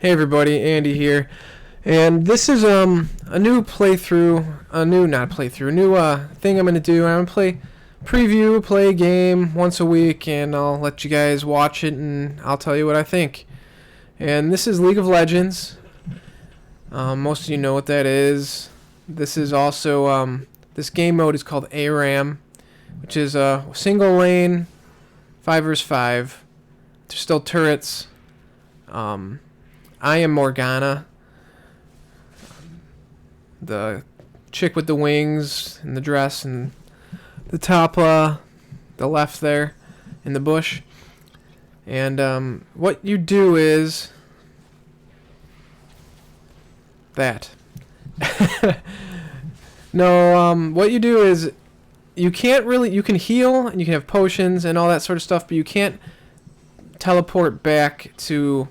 Hey everybody, Andy here, and this is a new playthrough, a new thing I'm gonna do. I'm gonna play a game once a week, and I'll let you guys watch it, and I'll tell you what I think. And this is League of Legends. Most of you know what that is. This is also this game mode is called ARAM, which is a single lane, 5 vs 5. There's still turrets. I am Morgana, the chick with the wings and the dress and the top, the left there in the bush. And what you do is that. No, what you do is you can heal and you can have potions and all that sort of stuff, but you can't teleport back to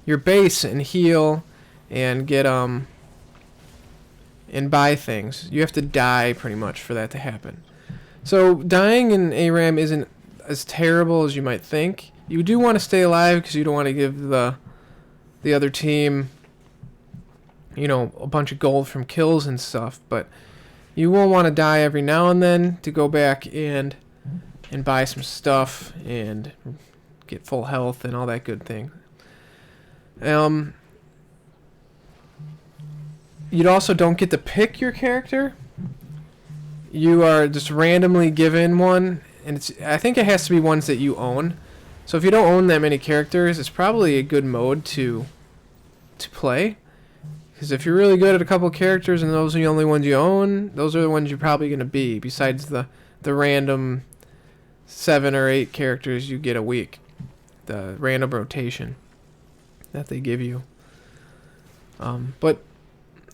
your base and heal and get and buy things. You have to die pretty much for that to happen. So dying in ARAM isn't as terrible as you might think. You do want to stay alive because you don't want to give the other team, you know, a bunch of gold from kills and stuff, but you will want to die every now and then to go back and buy some stuff and get full health and all that good thing. You also don't get to pick your character. You are just randomly given one, and I think it has to be ones that you own. So if you don't own that many characters, it's probably a good mode to play. Because if you're really good at a couple characters and those are the only ones you own, those are the ones you're probably going to be, besides the random 7 or 8 characters you get a week. The random rotation that they give you. But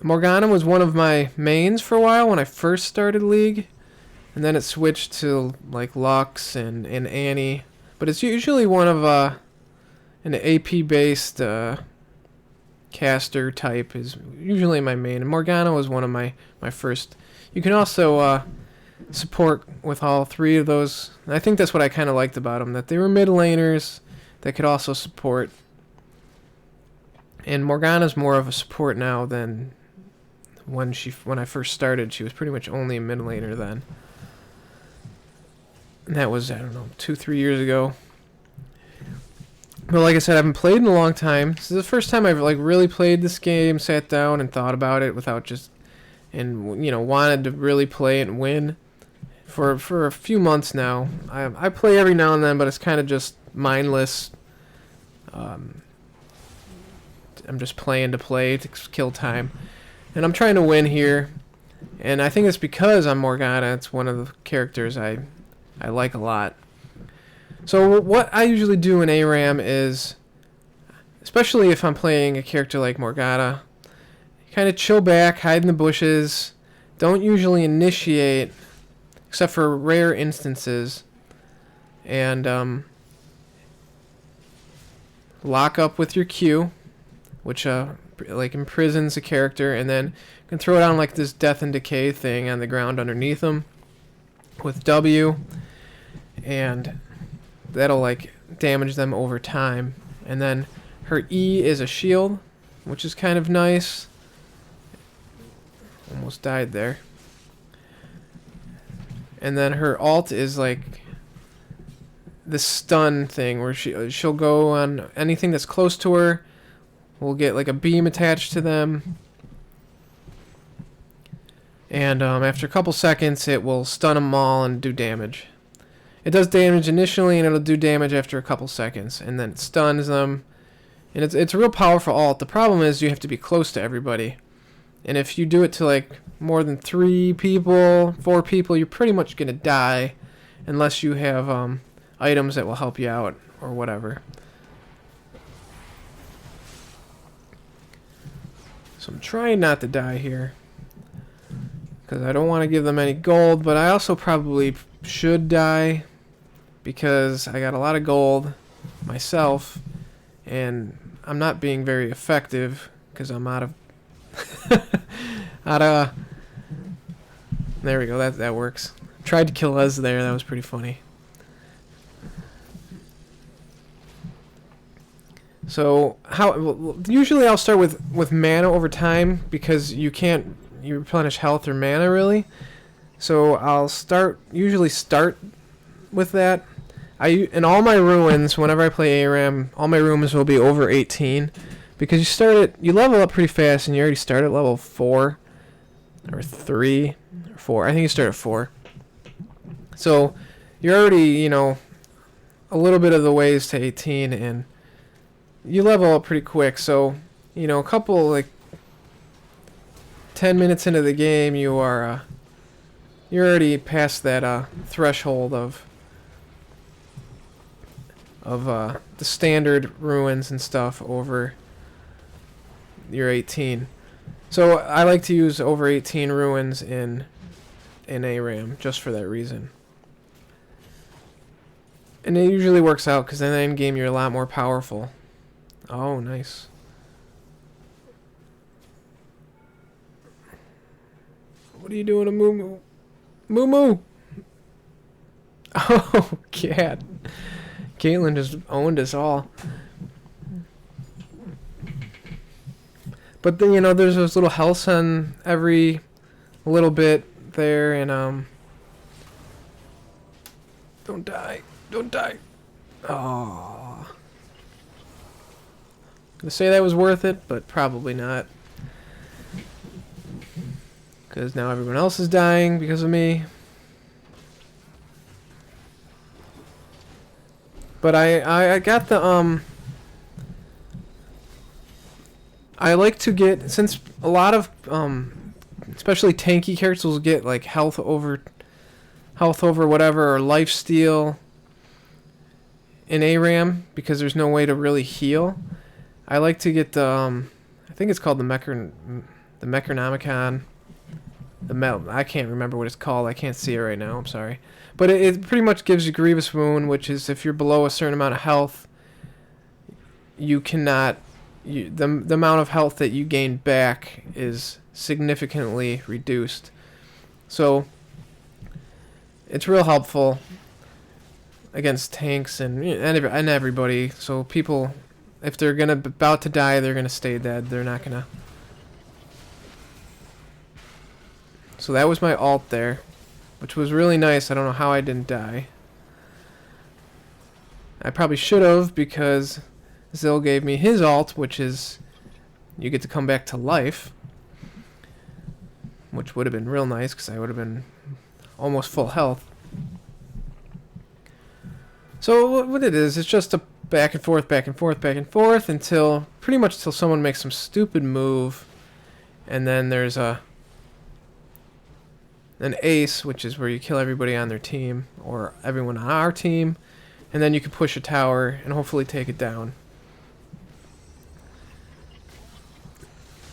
Morgana was one of my mains for a while when I first started League, and then it switched to like Lux and Annie. But it's usually one of an AP based caster type is usually my main. And Morgana was one of my first. You can also support with all 3 of those. And I think that's what I kind of liked about them, that they were mid laners that could also support. And Morgana's more of a support now than when I first started. She was pretty much only a mid laner then. And that was, I don't know, 2-3 years ago. But like I said, I haven't played in a long time. This is the first time I've like really played this game, sat down and thought about it without just, and you know, wanted to really play it and win. For a few months now. I play every now and then, but it's kind of just mindless. I'm just playing to play to kill time, and I'm trying to win here, and I think it's because I'm Morgana. It's one of the characters I like a lot. So what I usually do in ARAM is, especially if I'm playing a character like Morgana, kind of chill back, hide in the bushes, don't usually initiate, except for rare instances, and lock up with your Q, which like imprisons a character, and then you can throw down like this death and decay thing on the ground underneath them with W, and that'll like damage them over time. And then her E is a shield, which is kind of nice. Almost died there. And then her alt is like the stun thing where she'll go on anything that's close to her. We'll get like a beam attached to them, and after a couple seconds it will stun them all and do damage. It does damage initially, and it'll do damage after a couple seconds, and then it stuns them. And it's a real powerful alt. The problem is you have to be close to everybody, and if you do it to like more than 3 people, 4 people, you're pretty much gonna die unless you have items that will help you out or whatever. So I'm trying not to die here, because I don't want to give them any gold, but I also probably should die, because I got a lot of gold myself, and I'm not being very effective, because I'm out of... There we go, that works. Tried to kill us there, that was pretty funny. So usually I'll start with mana over time because you can't replenish health or mana really. So I'll usually start with that. In all my ruins, whenever I play ARAM, all my ruins will be over 18 because you level up pretty fast and you already start at level 4 or 3 or 4. I think you start at 4. So you're already, a little bit of the ways to 18 and you level up pretty quick. So, a couple 10 minutes into the game, you're already past that threshold of the standard ruins and stuff over your 18. So I like to use over 18 ruins in ARAM just for that reason. And it usually works out because in the end game you're a lot more powerful. Oh, nice. What are you doing to Moo Moo? Moo Moo! Oh, cat. Caitlyn just owned us all. But then, there's those little healths on every little bit there, and, Don't die. Don't die. Oh. Gonna say that was worth it, but probably not. Because now everyone else is dying because of me. But I got the, I like to get, since a lot of, especially tanky characters will get, health over whatever, or lifesteal in ARAM, because there's no way to really heal. I like to get the, I think it's called the Mechanomicon. I can't remember what it's called. I can't see it right now. I'm sorry. But it pretty much gives you Grievous Wound, which is if you're below a certain amount of health, you cannot... the amount of health that you gain back is significantly reduced. So, it's real helpful against tanks and everybody. So people, if they're about to die, they're gonna stay dead. They're not gonna... So that was my ult there, which was really nice. I don't know how I didn't die. I probably should have, because Zill gave me his ult, which is you get to come back to life, which would have been real nice because I would have been almost full health. So what it is, it's just a back and forth, back and forth, back and forth until pretty much till someone makes some stupid move, and then there's an ace, which is where you kill everybody on their team or everyone on our team, and then you can push a tower and hopefully take it down.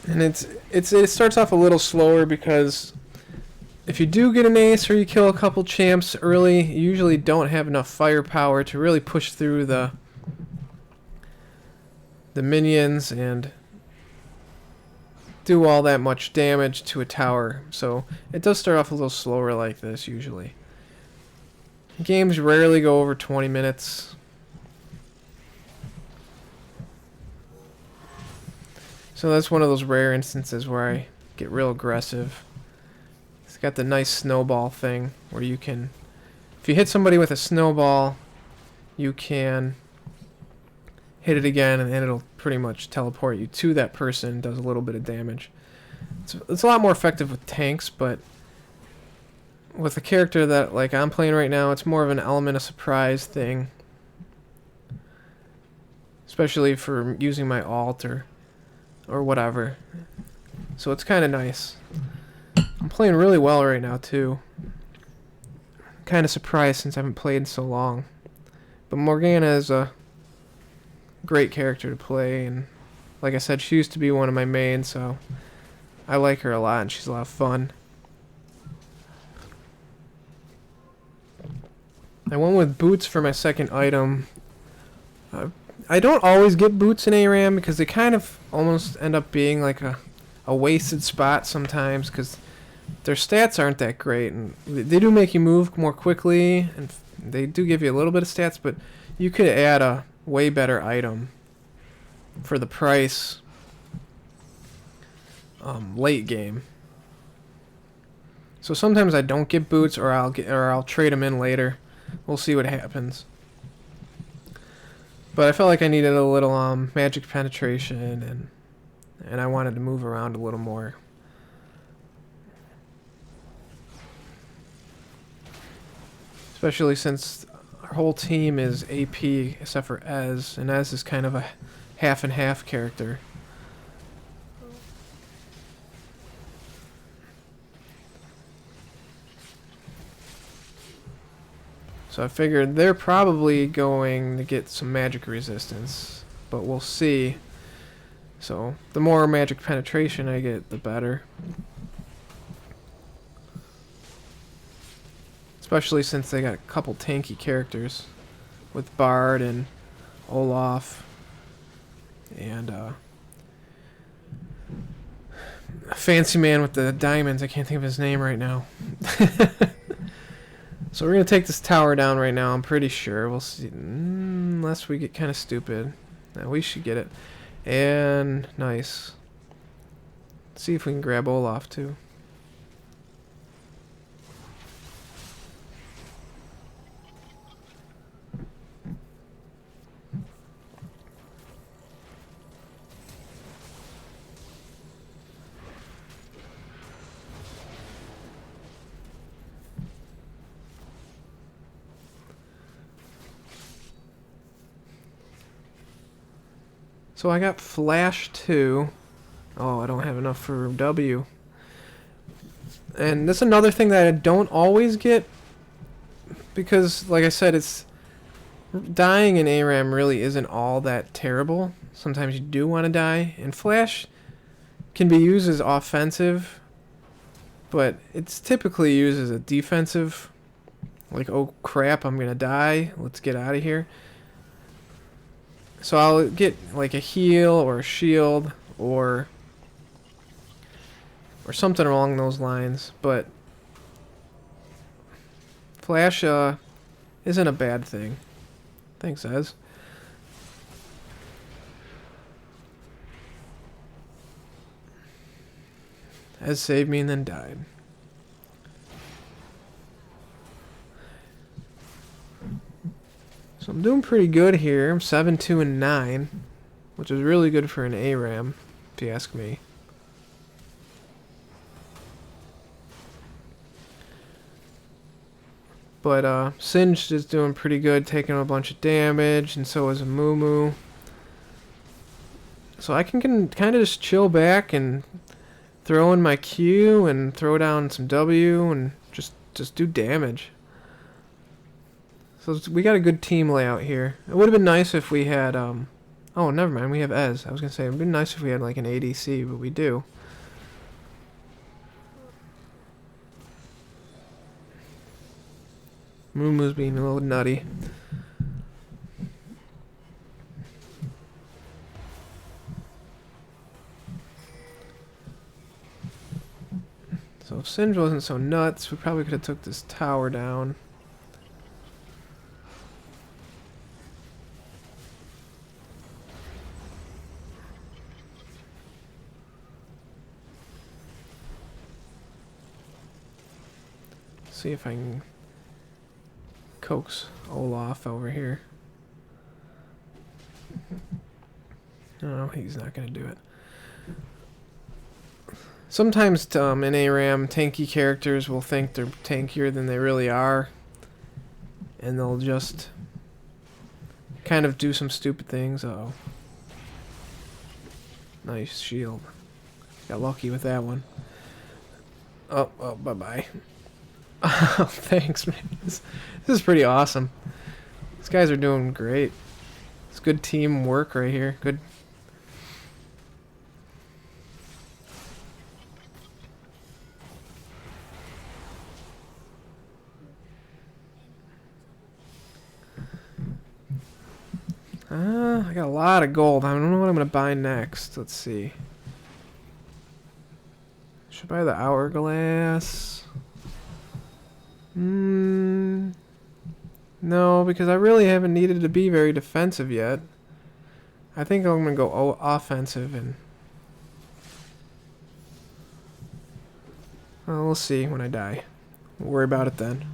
And it starts off a little slower because if you do get an ace or you kill a couple champs early, you usually don't have enough firepower to really push through the minions and do all that much damage to a tower. So it does start off a little slower like this usually. Games rarely go over 20 minutes. So that's one of those rare instances where I get real aggressive. It's got the nice snowball thing where you can, if you hit somebody with a snowball, you can hit it again and then it'll pretty much teleport you to that person, does a little bit of damage. It's a lot more effective with tanks, but with a character that like I'm playing right now, it's more of an element of surprise thing. Especially for using my ult or whatever. So it's kind of nice. I'm playing really well right now too. Kind of surprised since I haven't played in so long. But Morgana is a great character to play, and like I said, she used to be one of my mains, so I like her a lot and she's a lot of fun. I went with boots for my second item. I don't always get boots in ARAM because they kind of almost end up being like a wasted spot sometimes because their stats aren't that great, and they do make you move more quickly and they do give you a little bit of stats, but you could add a way better item for the price late game. So sometimes I don't get boots, or I'll trade them in later. We'll see what happens. But I felt like I needed a little magic penetration, and I wanted to move around a little more. Especially since our whole team is AP except for Ez, and Ez is kind of a half and half character. So I figured they're probably going to get some magic resistance, but we'll see. So the more magic penetration I get, the better. Especially since they got a couple tanky characters with Bard and Olaf and a fancy man with the diamonds. I can't think of his name right now. So we're going to take this tower down right now, I'm pretty sure. We'll see. Unless we get kind of stupid. No, we should get it. And nice. Let's see if we can grab Olaf too. So I got Flash 2. Oh, I don't have enough for W. And this is another thing that I don't always get. Because, like I said, it's dying in ARAM really isn't all that terrible. Sometimes you do want to die. And Flash can be used as offensive. But it's typically used as a defensive. Like, oh crap, I'm going to die. Let's get out of here. So I'll get like a heal or a shield or something along those lines, but Flash isn't a bad thing. Thanks, Ez. Ez saved me and then died. So I'm doing pretty good here. I'm 7, 2, and 9, which is really good for an ARAM, if you ask me. But Singed is doing pretty good, taking a bunch of damage, and so is a Moo. So I can kind of just chill back and throw in my Q and throw down some W and just do damage. So we got a good team layout here. It would have been nice if we had, oh, never mind, we have Ez. I was going to say, it would have been nice if we had like an ADC, but we do. Moomoo's being a little nutty. So if Singed wasn't so nuts, we probably could have took this tower down. See if I can coax Olaf over here. No, he's not going to do it. Sometimes in ARAM, tanky characters will think they're tankier than they really are. And they'll just kind of do some stupid things. Uh-oh. Nice shield. Got lucky with that one. Oh, bye-bye. Oh, thanks, man. This is pretty awesome. These guys are doing great. It's good teamwork right here. Good. I got a lot of gold. I don't know what I'm going to buy next. Let's see. Should I buy the hourglass? No, because I really haven't needed to be very defensive yet. I think I'm gonna go offensive and... Well, we'll see when I die. We'll worry about it then.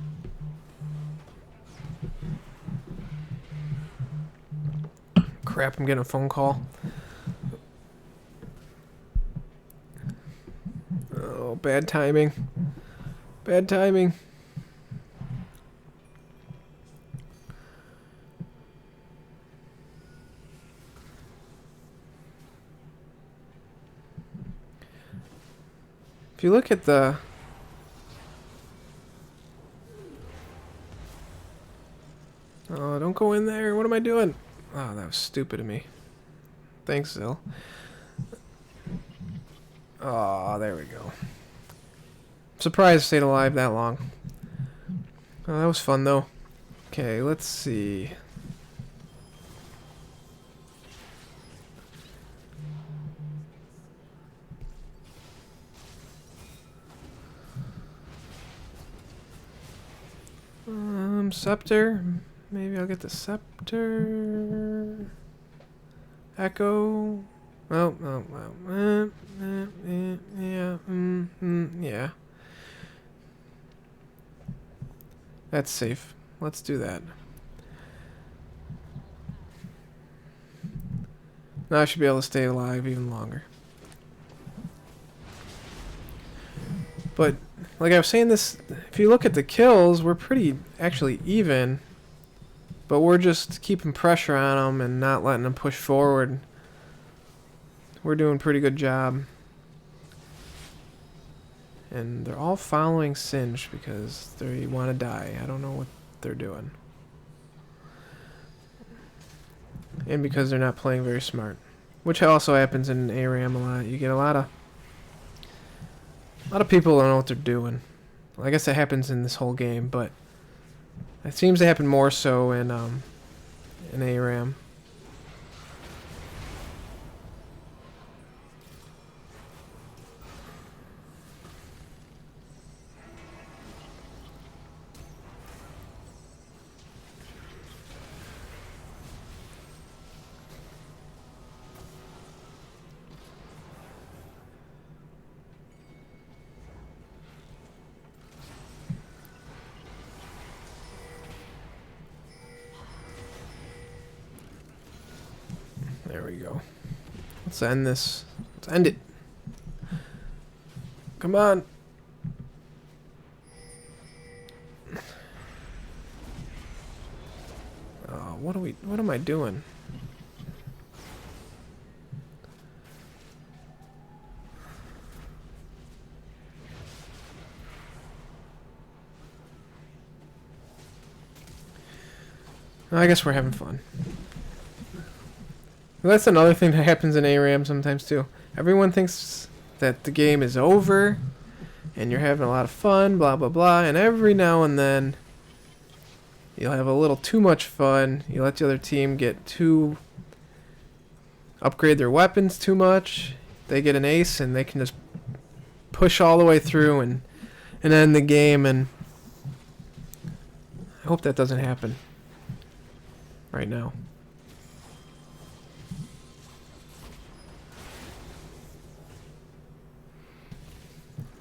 Crap, I'm getting a phone call. Oh, bad timing. Bad timing. If you look at the... Oh, don't go in there. What am I doing? Oh, that was stupid of me. Thanks, Zil. Oh, there we go. Surprised I stayed alive that long. Oh, that was fun, though. Okay, let's see. Scepter. Maybe I'll get the scepter. Echo. Yeah. Yeah. That's safe. Let's do that. Now I should be able to stay alive even longer. But, like I was saying, if you look at the kills, we're pretty actually even. But we're just keeping pressure on them and not letting them push forward. We're doing a pretty good job. And they're all following Singe because they want to die. I don't know what they're doing. And because they're not playing very smart. Which also happens in ARAM a lot. You get a lot of people don't know what they're doing. Well, I guess that happens in this whole game, but it seems to happen more so in ARAM. There we go. Let's end this. Let's end it. Come on. What am I doing? I guess we're having fun. Well, that's another thing that happens in ARAM sometimes too. Everyone thinks that the game is over and you're having a lot of fun, blah blah blah, and every now and then you'll have a little too much fun. You let the other team upgrade their weapons too much. They get an ace and they can just push all the way through and end the game, and I hope that doesn't happen right now.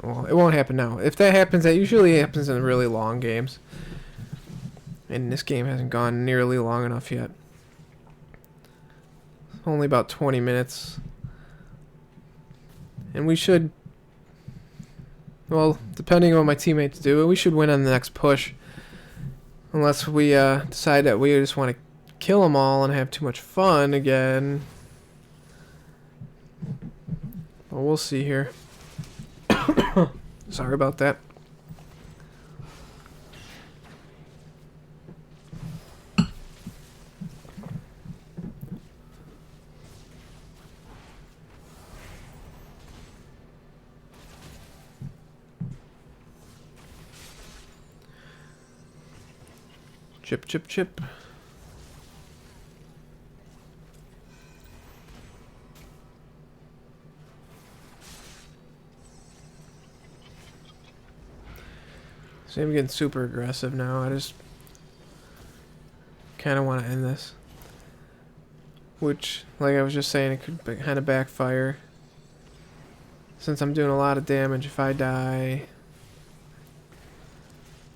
Well, it won't happen now. If that happens, that usually happens in really long games. And this game hasn't gone nearly long enough yet. Only about 20 minutes. And we should... Well, depending on what my teammates do, we should win on the next push. Unless we decide that we just want to kill them all and have too much fun again. Well, we'll see here. Sorry about that. Chip, chip, chip. See, I'm getting super aggressive now. I just kind of want to end this. which, like I was just saying, it could kind of backfire. Since I'm doing a lot of damage, if I die,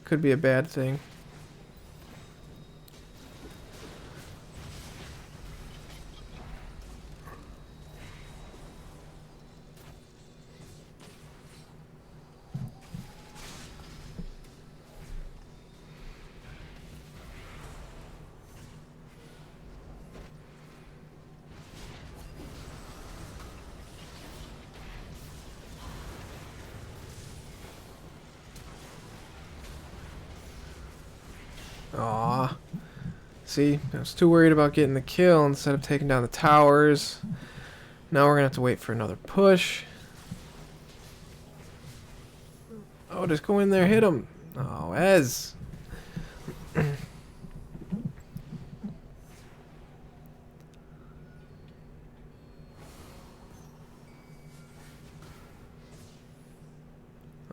could be a bad thing. Aw. See, I was too worried about getting the kill instead of taking down the towers. Now we're gonna have to wait for another push. Oh, just go in there, hit him. Oh, Ez.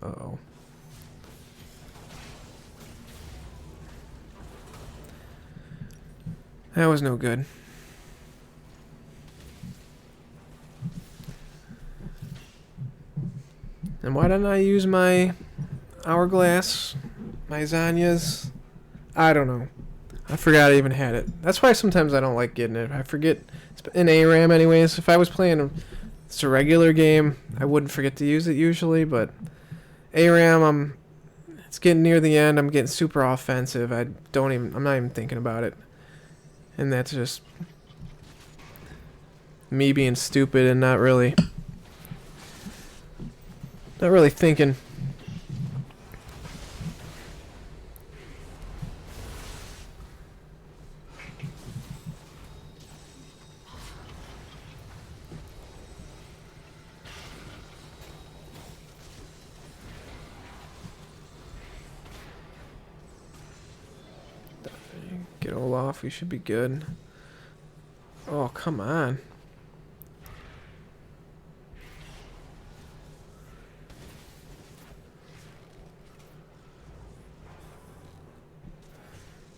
Uh-oh. That was no good. And why didn't I use my hourglass? My Zanya's? I don't know. I forgot I even had it. That's why sometimes I don't like getting it. I forget. It's in ARAM anyways. If I was playing it's a regular game, I wouldn't forget to use it usually, but ARAM, it's getting near the end. I'm getting super offensive. I'm not even thinking about it. And that's just me being stupid and not really thinking. Get Olaf, we should be good. Oh, come on.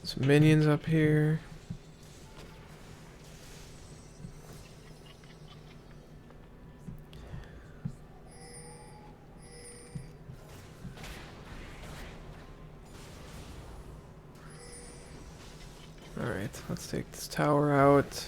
Some minions up here. Alright, let's take this tower out.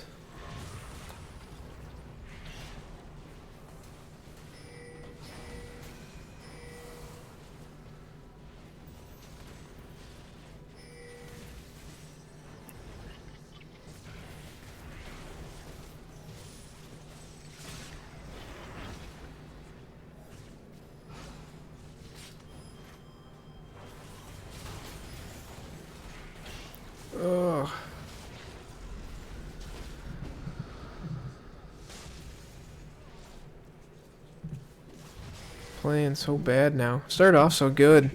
Ugh. Playing so bad now. Started off so good.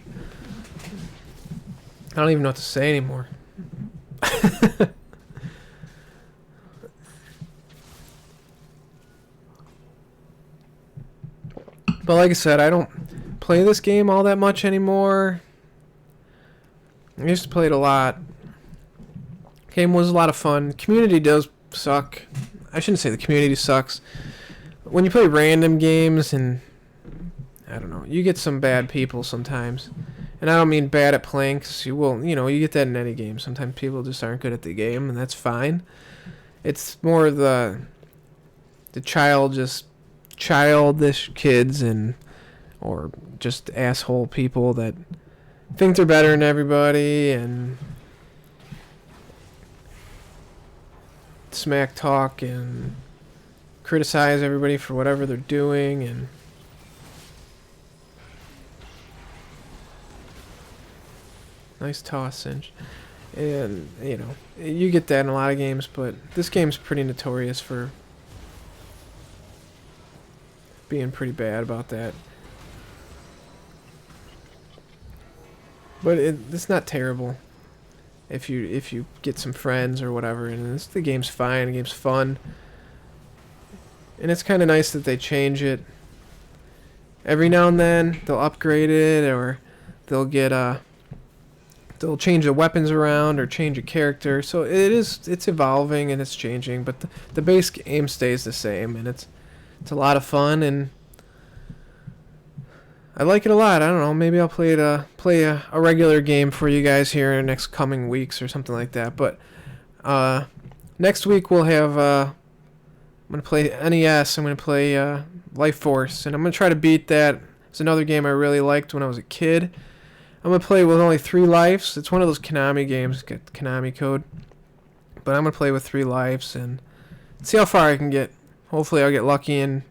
I don't even know what to say anymore. But like I said, I don't play this game all that much anymore. I used to play it a lot. Game was a lot of fun. Community does suck. I shouldn't say the community sucks. When you play random games and I don't know, you get some bad people sometimes. And I don't mean bad at playing, because you get that in any game. Sometimes people just aren't good at the game, and that's fine. It's more the childish kids or just asshole people that think they're better than everybody and smack talk and criticize everybody for whatever they're doing and nice toss, Cinch. And, you get that in a lot of games, but this game's pretty notorious for being pretty bad about that. But it's not terrible if you get some friends or whatever, and the game's fine, the game's fun. And it's kind of nice that they change it. Every now and then, they'll upgrade it, or they'll get they'll change the weapons around or change a character. So it's evolving and it's changing, but the base game stays the same, and it's a lot of fun, and I like it a lot. I don't know, maybe I'll play a regular game for you guys here in the next coming weeks or something like that. But next week we'll have I'm gonna play NES. I'm gonna play Life Force, and I'm gonna try to beat that. It's another game I really liked when I was a kid. I'm going to play with only 3 lives. It's one of those Konami games, get the Konami code. But I'm going to play with 3 lives and see how far I can get. Hopefully I'll get lucky and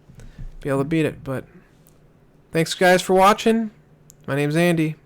be able to beat it. But thanks guys for watching. My name's Andy.